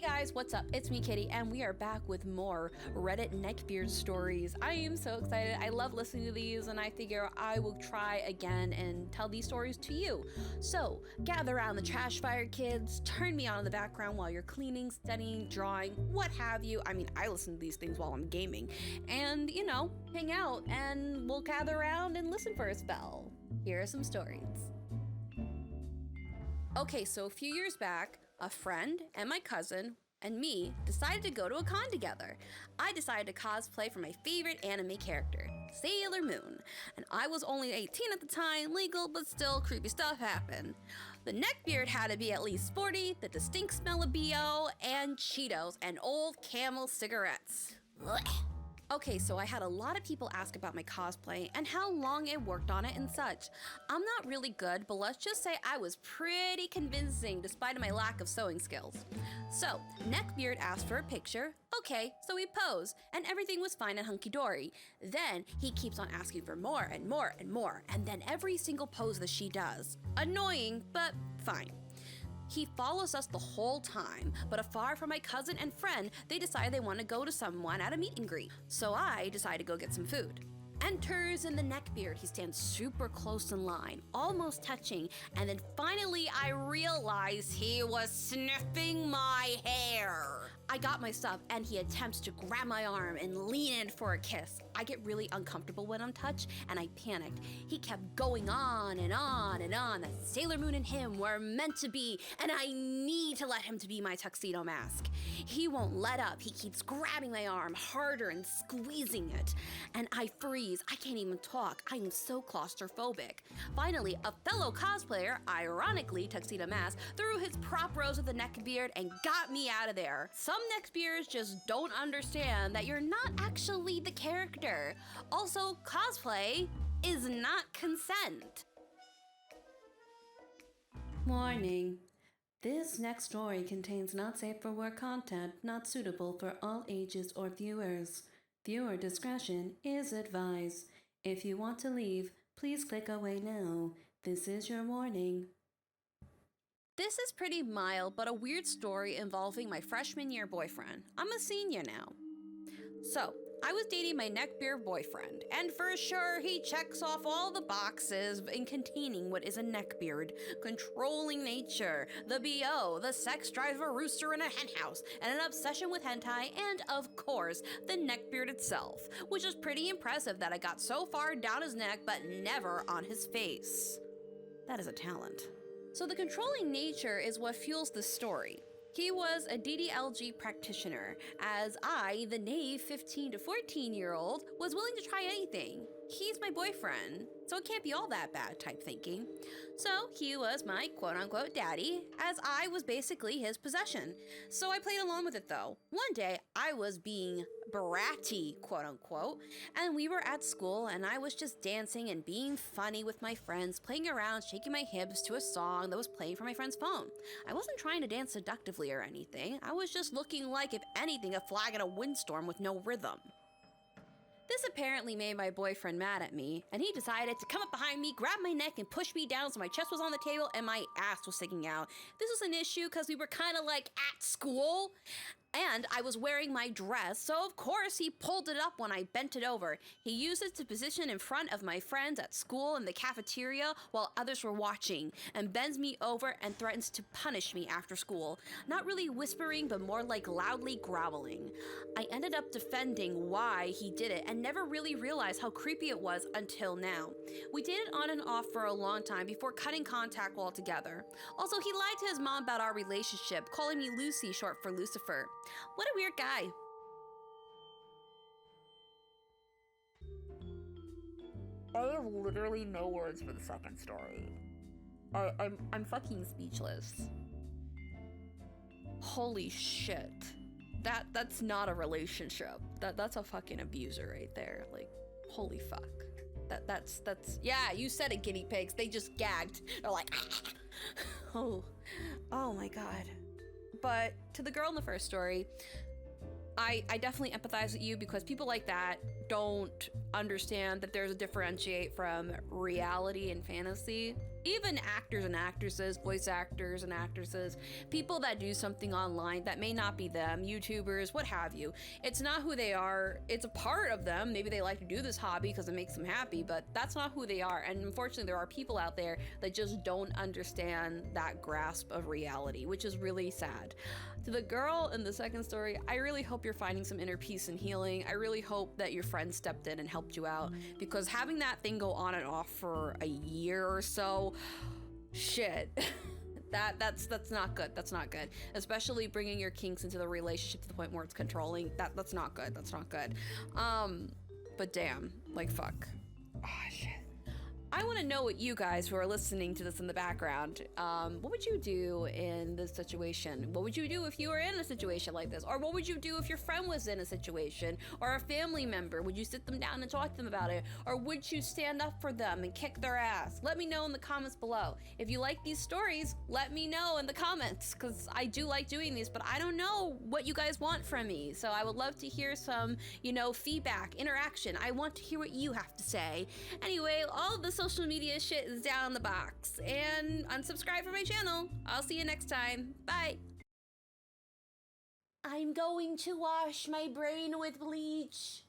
guys, what's up? It's me, Kitty, and we are back with more Reddit Neckbeard stories. I am so excited. I love listening to these, and I figure I will try again and tell these stories to you. So, gather around the trash fire, kids. Turn me on in the background while you're cleaning, studying, drawing, what have you. I mean, I listen to these things while I'm gaming. And, hang out, and we'll gather around and listen for a spell. Here are some stories. Okay, so a few years back, a friend and my cousin and me decided to go to a con together. I decided to cosplay for my favorite anime character, Sailor Moon. And I was only 18 at the time, legal, but still creepy stuff happened. The neckbeard had to be at least 40, the distinct smell of BO, and Cheetos, and old Camel cigarettes. Blech. Okay, so I had a lot of people ask about my cosplay and how long I worked on it and such. I'm not really good, but let's just say I was pretty convincing despite my lack of sewing skills. So, Neckbeard asked for a picture. Okay, so we posed, and everything was fine and hunky-dory. Then, he keeps on asking for more and more and more, and then every single pose that she does. Annoying, but fine. He follows us the whole time, but afar from my cousin and friend, they decide they want to go to someone at a meet and greet. So I decide to go get some food. Enters in the neckbeard. He stands super close in line, almost touching, and then finally I realize he was sniffing my hair. I got my stuff and he attempts to grab my arm and lean in for a kiss. I get really uncomfortable when I'm touched and I panicked. He kept going on and on and on that Sailor Moon and him were meant to be and I need to let him to be my tuxedo mask. He won't let up. He keeps grabbing my arm harder and squeezing it. And I freeze. I can't even talk. I am so claustrophobic. Finally, a fellow cosplayer, ironically tuxedo mask, threw his prop rose of the neckbeard and got me out of there. Some neckbeards just don't understand that you're not actually the character. Also, cosplay is not consent. Warning. This next story contains not safe for work content, not suitable for all ages or viewers. Viewer discretion is advised. If you want to leave, please click away now. This is your warning. This is pretty mild, but a weird story involving my freshman year boyfriend. I'm a senior now. So, I was dating my neckbeard boyfriend, and for sure he checks off all the boxes in containing what is a neckbeard. Controlling nature, the BO, the sex drive of a rooster in a henhouse, and an obsession with hentai, and of course, the neckbeard itself, which is pretty impressive that I got so far down his neck but never on his face. That is a talent. So the controlling nature is what fuels the story. He was a DDLG practitioner, as I, the naive 15 to 14-year-old, was willing to try anything. He's my boyfriend, so it can't be all that bad type thinking. So he was my quote-unquote daddy, as I was basically his possession. So I played along with it though. One day, I was being bratty, quote-unquote, and we were at school and I was just dancing and being funny with my friends, playing around, shaking my hips to a song that was playing from my friend's phone. I wasn't trying to dance seductively or anything. I was just looking like, if anything, a flag in a windstorm with no rhythm. This apparently made my boyfriend mad at me, and he decided to come up behind me, grab my neck, and push me down so my chest was on the table and my ass was sticking out. This was an issue because we were kind of like at school, and I was wearing my dress, so of course he pulled it up when I bent it over. He used it to position in front of my friends at school in the cafeteria while others were watching, and bends me over and threatens to punish me after school. Not really whispering, but more like loudly growling. I ended up defending why he did it and never really realized how creepy it was until now. We dated on and off for a long time before cutting contact altogether. Also, he lied to his mom about our relationship, calling me Lucy, short for Lucifer. What a weird guy. I have literally no words for the second story. I'm fucking speechless. Holy shit. That's not a relationship. That's a fucking abuser right there. Like, holy fuck. That's yeah, you said it, guinea pigs. They just gagged. They're like, oh my god. But to the girl in the first story, I definitely empathize with you because people like that don't understand that there's a differentiate from reality and fantasy. even actors and actresses, voice actors and actresses, people that do something online that may not be them, YouTubers, what have you. It's not who they are. It's a part of them. Maybe they like to do this hobby because it makes them happy, but that's not who they are. And unfortunately, there are people out there that just don't understand that grasp of reality, which is really sad. To the girl in the second story, I really hope you're finding some inner peace and healing. I really hope that your friend stepped in and helped you out, because having that thing go on and off for a year or so, shit. That's not good. That's not good. Especially bringing your kinks into the relationship to the point where it's controlling. That's not good. That's not good. But damn, like fuck. Oh shit. I want to know what you guys who are listening to this in the background, what would you do in this situation? What would you do if you were in a situation like this? Or what would you do if your friend was in a situation, or a family member? Would you sit them down and talk to them about it? Or would you stand up for them and kick their ass? Let me know in the comments below. If you like these stories, let me know in the comments, because I do like doing these, but I don't know what you guys want from me. So I would love to hear some, feedback, interaction. I want to hear what you have to say. Anyway, all of the social media shit is down in the box. And unsubscribe from my channel. I'll see you next time. Bye. I'm going to wash my brain with bleach.